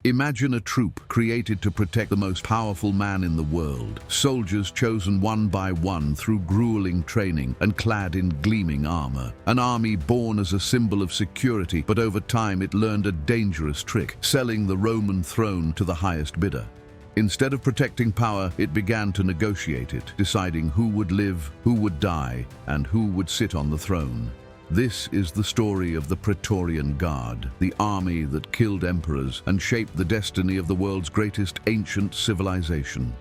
Imagine a troop created to protect the most powerful man in the world, soldiers chosen one by one through grueling training and clad in gleaming armor. An army born as a symbol of security, but over time it learned a dangerous trick, selling the Roman throne to the highest bidder. Instead of protecting power, it began to negotiate it, deciding who would live, who would die, and who would sit on the throne. This is the story of the Praetorian Guard, the army that killed emperors and shaped the destiny of the world's greatest ancient civilization.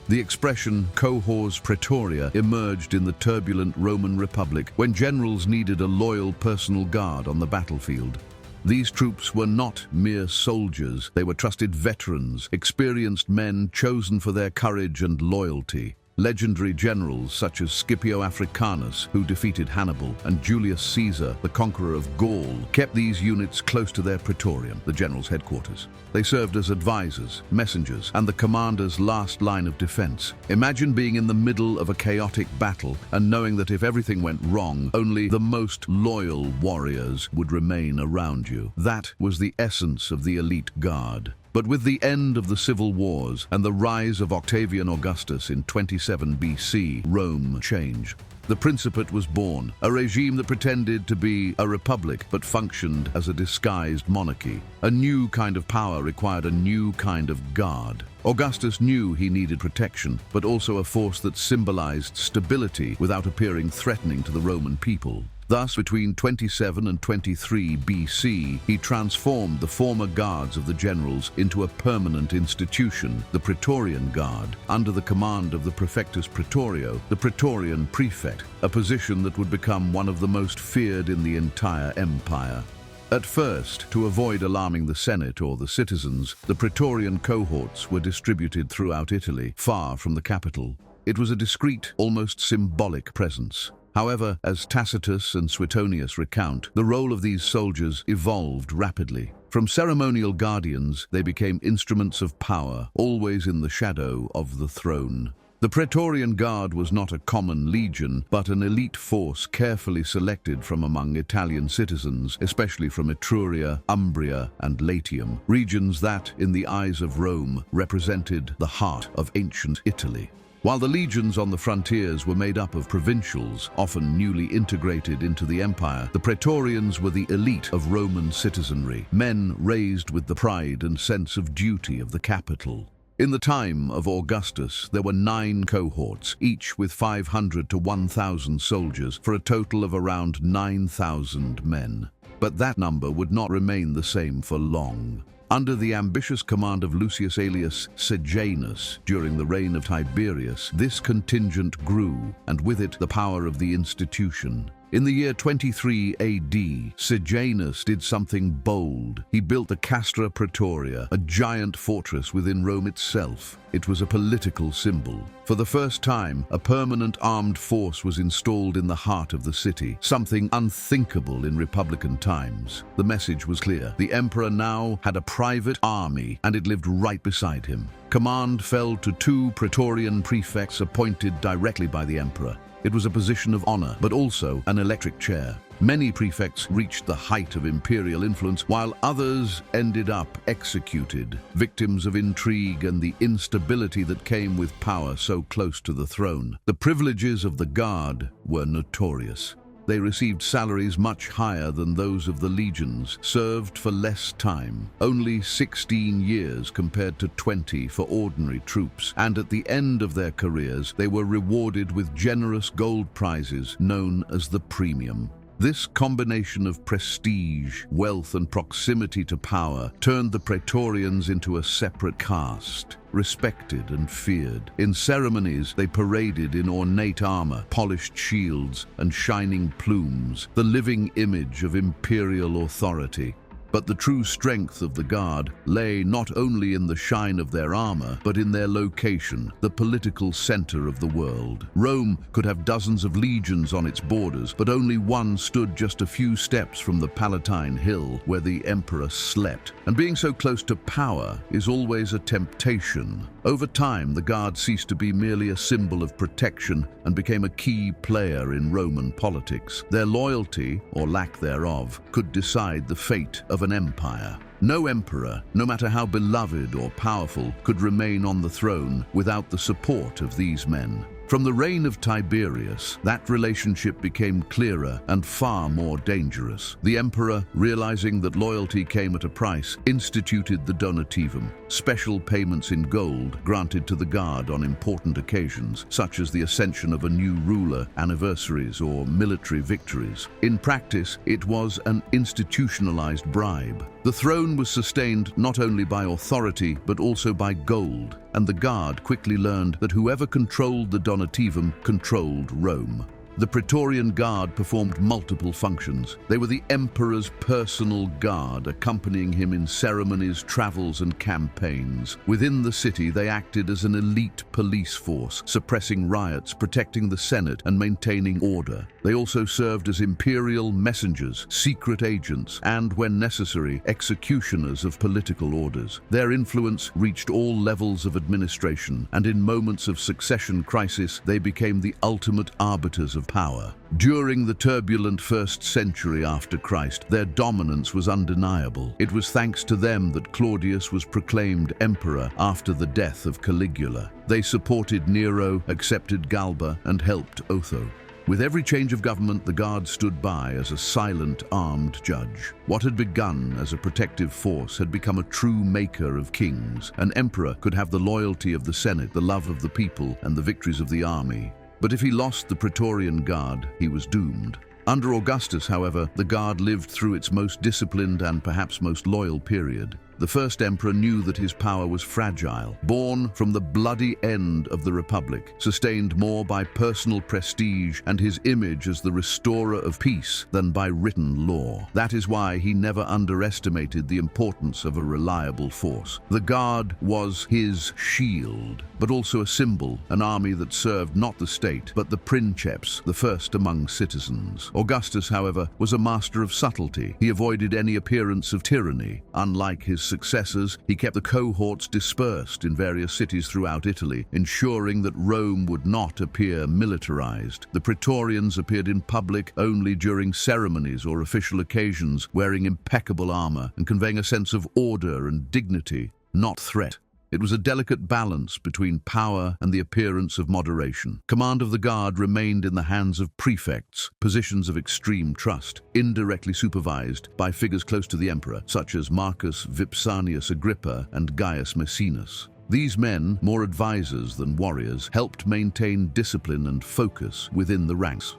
The expression cohors praetoria emerged in the turbulent Roman Republic when generals needed a loyal personal guard on the battlefield. These troops were not mere soldiers, they were trusted veterans, experienced men chosen for their courage and loyalty. Legendary generals such as Scipio Africanus, who defeated Hannibal, and Julius Caesar, the conqueror of Gaul, kept these units close to their praetorium, the general's headquarters. They served as advisors, messengers, and the commander's last line of defense. Imagine being in the middle of a chaotic battle and knowing that if everything went wrong, only the most loyal warriors would remain around you. That was the essence of the elite guard. But with the end of the civil wars and the rise of Octavian Augustus in 27 BC, Rome changed. The Principate was born, a regime that pretended to be a republic but functioned as a disguised monarchy. A new kind of power required a new kind of guard. Augustus knew he needed protection, but also a force that symbolized stability without appearing threatening to the Roman people. Thus, between 27 and 23 BC, he transformed the former guards of the generals into a permanent institution, the Praetorian Guard, under the command of the Praefectus Praetorio, the Praetorian prefect, a position that would become one of the most feared in the entire empire. At first, to avoid alarming the Senate or the citizens, the Praetorian cohorts were distributed throughout Italy, far from the capital. It was a discreet, almost symbolic presence. However, as Tacitus and Suetonius recount, the role of these soldiers evolved rapidly. From ceremonial guardians, they became instruments of power, always in the shadow of the throne. The Praetorian Guard was not a common legion, but an elite force carefully selected from among Italian citizens, especially from Etruria, Umbria, and Latium, regions that, in the eyes of Rome, represented the heart of ancient Italy. While the legions on the frontiers were made up of provincials, often newly integrated into the empire, the Praetorians were the elite of Roman citizenry, men raised with the pride and sense of duty of the capital. In the time of Augustus, there were 9 cohorts, each with 500 to 1,000 soldiers, for a total of around 9,000 men. But that number would not remain the same for long. Under the ambitious command of Lucius Aelius Sejanus during the reign of Tiberius, this contingent grew, and with it the power of the institution. In the year 23 AD, Sejanus did something bold. He built the Castra Praetoria, a giant fortress within Rome itself. It was a political symbol. For the first time, a permanent armed force was installed in the heart of the city, something unthinkable in Republican times. The message was clear. The emperor now had a private army, and it lived right beside him. Command fell to 2 Praetorian prefects appointed directly by the emperor. It was a position of honor, but also an electric chair. Many prefects reached the height of imperial influence, while others ended up executed, victims of intrigue and the instability that came with power so close to the throne. The privileges of the guard were notorious. They received salaries much higher than those of the legions, served for less time, only 16 years compared to 20 for ordinary troops, and at the end of their careers, they were rewarded with generous gold prizes known as the premium. This combination of prestige, wealth, and proximity to power turned the Praetorians into a separate caste, respected and feared. In ceremonies, they paraded in ornate armor, polished shields, and shining plumes, the living image of imperial authority. But the true strength of the Guard lay not only in the shine of their armor, but in their location, the political center of the world. Rome could have dozens of legions on its borders, but only one stood just a few steps from the Palatine Hill, where the emperor slept. And being so close to power is always a temptation. Over time, the Guard ceased to be merely a symbol of protection and became a key player in Roman politics. Their loyalty, or lack thereof, could decide the fate of an empire. No emperor, no matter how beloved or powerful, could remain on the throne without the support of these men. From the reign of Tiberius, that relationship became clearer and far more dangerous. The emperor, realizing that loyalty came at a price, instituted the donativum, special payments in gold granted to the guard on important occasions, such as the ascension of a new ruler, anniversaries, or military victories. In practice, it was an institutionalized bribe. The throne was sustained not only by authority, but also by gold, and the guard quickly learned that whoever controlled the donativum controlled Rome. The Praetorian Guard performed multiple functions. They were the emperor's personal guard, accompanying him in ceremonies, travels, and campaigns. Within the city, they acted as an elite police force, suppressing riots, protecting the Senate, and maintaining order. They also served as imperial messengers, secret agents, and, when necessary, executioners of political orders. Their influence reached all levels of administration, and in moments of succession crisis, they became the ultimate arbiters of power. During the turbulent 1st century after Christ, their dominance was undeniable. It was thanks to them that Claudius was proclaimed emperor after the death of Caligula. They supported Nero, accepted Galba, and helped Otho. With every change of government, the Guard stood by as a silent, armed judge. What had begun as a protective force had become a true maker of kings. An emperor could have the loyalty of the Senate, the love of the people, and the victories of the army. But if he lost the Praetorian Guard, he was doomed. Under Augustus, however, the Guard lived through its most disciplined and perhaps most loyal period. The first emperor knew that his power was fragile, born from the bloody end of the Republic, sustained more by personal prestige and his image as the restorer of peace than by written law. That is why he never underestimated the importance of a reliable force. The Guard was his shield, but also a symbol, an army that served not the state, but the princeps, the first among citizens. Augustus, however, was a master of subtlety. He avoided any appearance of tyranny. Unlike his successors, he kept the cohorts dispersed in various cities throughout Italy, ensuring that Rome would not appear militarized. The Praetorians appeared in public only during ceremonies or official occasions, wearing impeccable armor and conveying a sense of order and dignity, not threat. It was a delicate balance between power and the appearance of moderation. Command of the Guard remained in the hands of prefects, positions of extreme trust, indirectly supervised by figures close to the emperor, such as Marcus Vipsanius Agrippa and Gaius Maecenas. These men, more advisors than warriors, helped maintain discipline and focus within the ranks.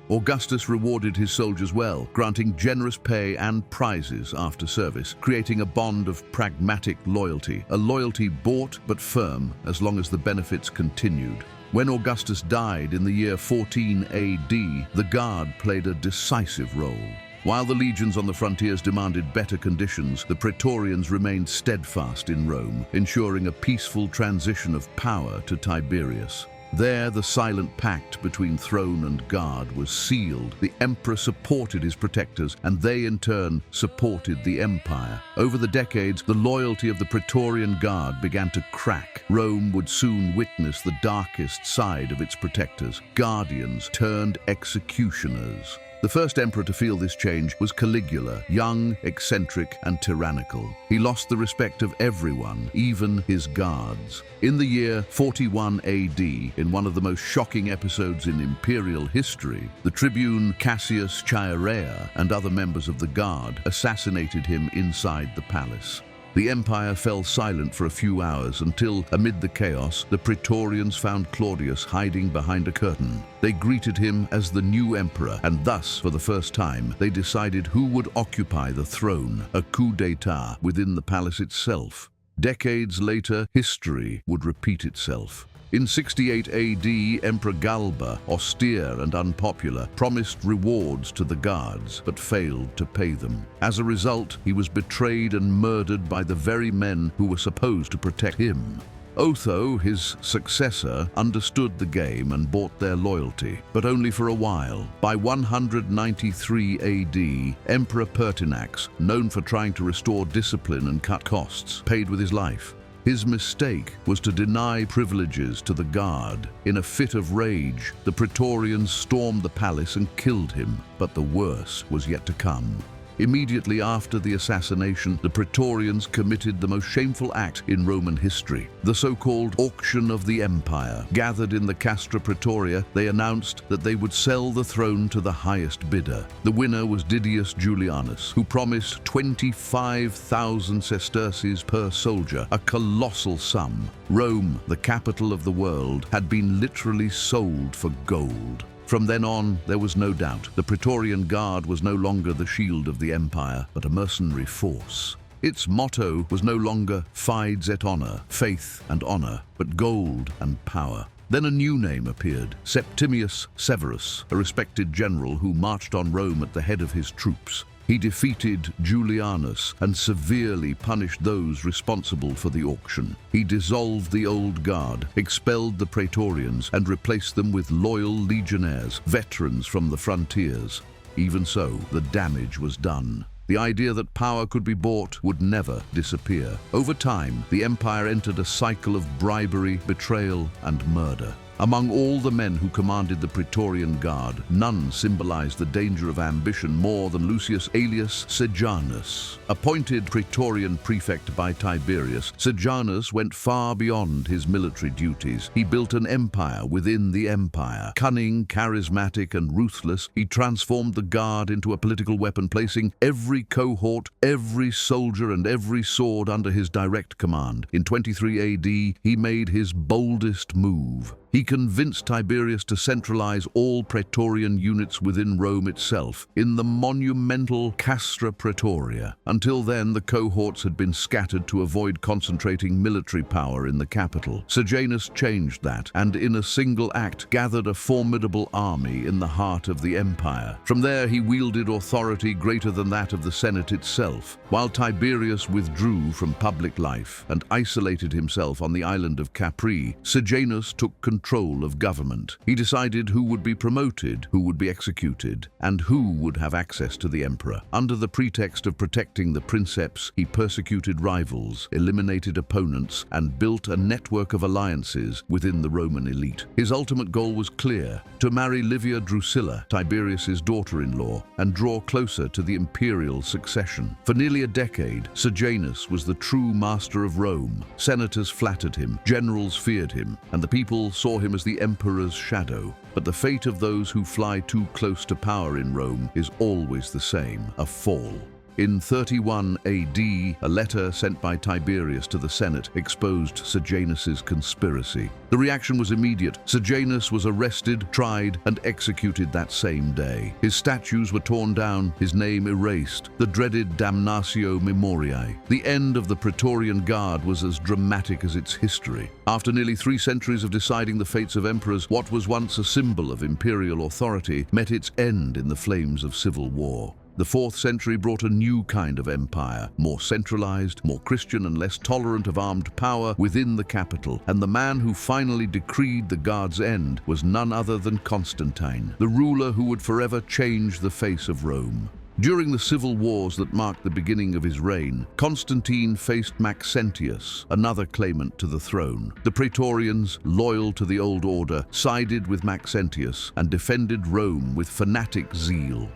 Augustus rewarded his soldiers well, granting generous pay and prizes after service, creating a bond of pragmatic loyalty, a loyalty bought but firm as long as the benefits continued. When Augustus died in the year 14 AD, the Guard played a decisive role. While the legions on the frontiers demanded better conditions, the Praetorians remained steadfast in Rome, ensuring a peaceful transition of power to Tiberius. There, the silent pact between throne and guard was sealed. The emperor supported his protectors, and they in turn supported the empire. Over the decades, the loyalty of the Praetorian Guard began to crack. Rome would soon witness the darkest side of its protectors. Guardians turned executioners. The first emperor to feel this change was Caligula, young, eccentric, and tyrannical. He lost the respect of everyone, even his guards. In the year 41 AD, in one of the most shocking episodes in imperial history, the tribune Cassius Chaerea and other members of the Guard assassinated him inside the palace. The empire fell silent for a few hours until, amid the chaos, the Praetorians found Claudius hiding behind a curtain. They greeted him as the new emperor, and thus, for the first time, they decided who would occupy the throne, a coup d'état within the palace itself. Decades later, history would repeat itself. In 68 AD, Emperor Galba, austere and unpopular, promised rewards to the guards, but failed to pay them. As a result, he was betrayed and murdered by the very men who were supposed to protect him. Otho, his successor, understood the game and bought their loyalty, but only for a while. By 193 AD, Emperor Pertinax, known for trying to restore discipline and cut costs, paid with his life. His mistake was to deny privileges to the Guard. In a fit of rage, the Praetorians stormed the palace and killed him, but the worst was yet to come. Immediately after the assassination, the Praetorians committed the most shameful act in Roman history, the so-called auction of the empire. Gathered in the Castra Praetoria, they announced that they would sell the throne to the highest bidder. The winner was Didius Julianus, who promised 25,000 sesterces per soldier, a colossal sum. Rome, the capital of the world, had been literally sold for gold. From then on, there was no doubt. The Praetorian Guard was no longer the shield of the empire, but a mercenary force. Its motto was no longer fides et honor, faith and honor, but gold and power. Then a new name appeared, Septimius Severus, a respected general who marched on Rome at the head of his troops. He defeated Julianus and severely punished those responsible for the auction. He dissolved the old guard, expelled the Praetorians, and replaced them with loyal legionnaires, veterans from the frontiers. Even so, the damage was done. The idea that power could be bought would never disappear. Over time, the empire entered a cycle of bribery, betrayal, and murder. Among all the men who commanded the Praetorian Guard, none symbolized the danger of ambition more than Lucius Aelius Sejanus. Appointed Praetorian prefect by Tiberius, Sejanus went far beyond his military duties. He built an empire within the empire. Cunning, charismatic, and ruthless, he transformed the Guard into a political weapon, placing every cohort, every soldier, and every sword under his direct command. In 23 AD, he made his boldest move. He convinced Tiberius to centralize all Praetorian units within Rome itself, in the monumental Castra Praetoria. Until then, the cohorts had been scattered to avoid concentrating military power in the capital. Sejanus changed that, and in a single act gathered a formidable army in the heart of the empire. From there, he wielded authority greater than that of the Senate itself. While Tiberius withdrew from public life and isolated himself on the island of Capri, Sejanus took control of government. He decided who would be promoted, who would be executed, and who would have access to the emperor. Under the pretext of protecting the princeps, he persecuted rivals, eliminated opponents, and built a network of alliances within the Roman elite. His ultimate goal was clear: to marry Livia Drusilla, Tiberius's daughter-in-law, and draw closer to the imperial succession. For nearly a decade, Sejanus was the true master of Rome. Senators flattered him, generals feared him, and the people saw him as the emperor's shadow. But the fate of those who fly too close to power in Rome is always the same: a fall. In 31 AD, a letter sent by Tiberius to the Senate exposed Sejanus's conspiracy. The reaction was immediate. Sejanus was arrested, tried, and executed that same day. His statues were torn down, his name erased, the dreaded damnatio memoriae. The end of the Praetorian Guard was as dramatic as its history. After nearly 3 centuries of deciding the fates of emperors, what was once a symbol of imperial authority met its end in the flames of civil war. The 4th century brought a new kind of empire, more centralized, more Christian, and less tolerant of armed power within the capital. And the man who finally decreed the Guard's end was none other than Constantine, the ruler who would forever change the face of Rome. During the civil wars that marked the beginning of his reign, Constantine faced Maxentius, another claimant to the throne. The Praetorians, loyal to the old order, sided with Maxentius and defended Rome with fanatic zeal.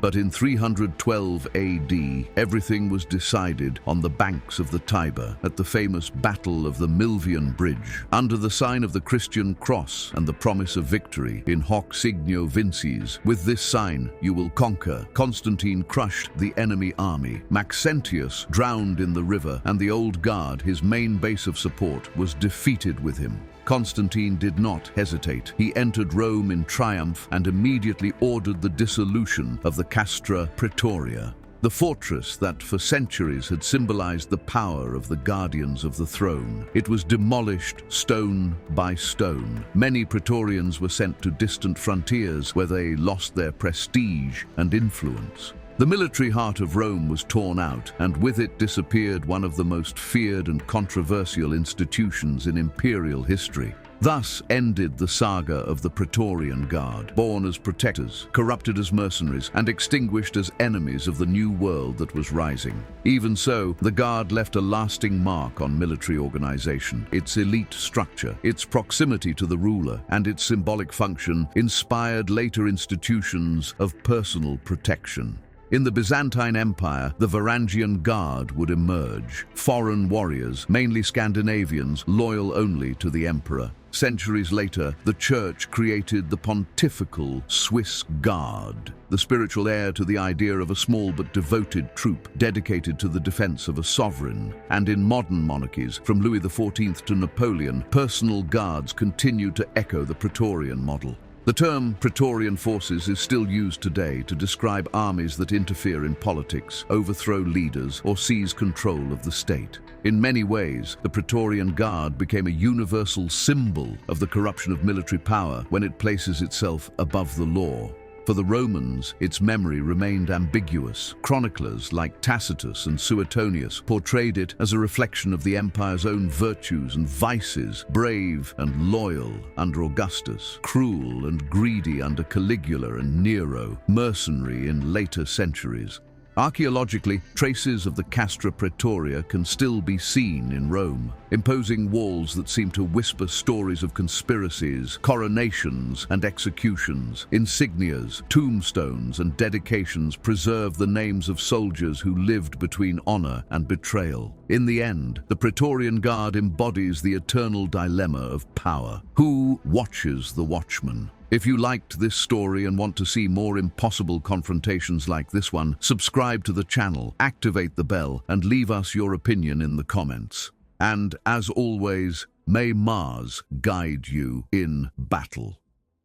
But in 312 AD, everything was decided on the banks of the Tiber at the famous Battle of the Milvian Bridge. Under the sign of the Christian cross and the promise of victory in hoc signo vinces, with this sign you will conquer, Constantine crushed the enemy army. Maxentius drowned in the river, and the old guard, his main base of support, was defeated with him. Constantine did not hesitate. He entered Rome in triumph and immediately ordered the dissolution of the Castra Praetoria, the fortress that for centuries had symbolized the power of the guardians of the throne. It was demolished stone by stone. Many Praetorians were sent to distant frontiers where they lost their prestige and influence. The military heart of Rome was torn out, and with it disappeared one of the most feared and controversial institutions in imperial history. Thus ended the saga of the Praetorian Guard, born as protectors, corrupted as mercenaries, and extinguished as enemies of the new world that was rising. Even so, the Guard left a lasting mark on military organization. Its elite structure, its proximity to the ruler, and its symbolic function inspired later institutions of personal protection. In the Byzantine Empire, the Varangian Guard would emerge, foreign warriors, mainly Scandinavians, loyal only to the emperor. Centuries later, the Church created the pontifical Swiss Guard, the spiritual heir to the idea of a small but devoted troop dedicated to the defense of a sovereign. And in modern monarchies, from Louis XIV to Napoleon, personal guards continued to echo the Praetorian model. The term Praetorian forces is still used today to describe armies that interfere in politics, overthrow leaders, or seize control of the state. In many ways, the Praetorian Guard became a universal symbol of the corruption of military power when it places itself above the law. For the Romans, its memory remained ambiguous. Chroniclers like Tacitus and Suetonius portrayed it as a reflection of the empire's own virtues and vices, brave and loyal under Augustus, cruel and greedy under Caligula and Nero, mercenary in later centuries. Archaeologically, traces of the Castra Praetoria can still be seen in Rome, imposing walls that seem to whisper stories of conspiracies, coronations, and executions. Insignias, tombstones, and dedications preserve the names of soldiers who lived between honor and betrayal. In the end, the Praetorian Guard embodies the eternal dilemma of power. Who watches the watchman? If you liked this story and want to see more impossible confrontations like this one, subscribe to the channel, activate the bell, and leave us your opinion in the comments. And as always, may Mars guide you in battle.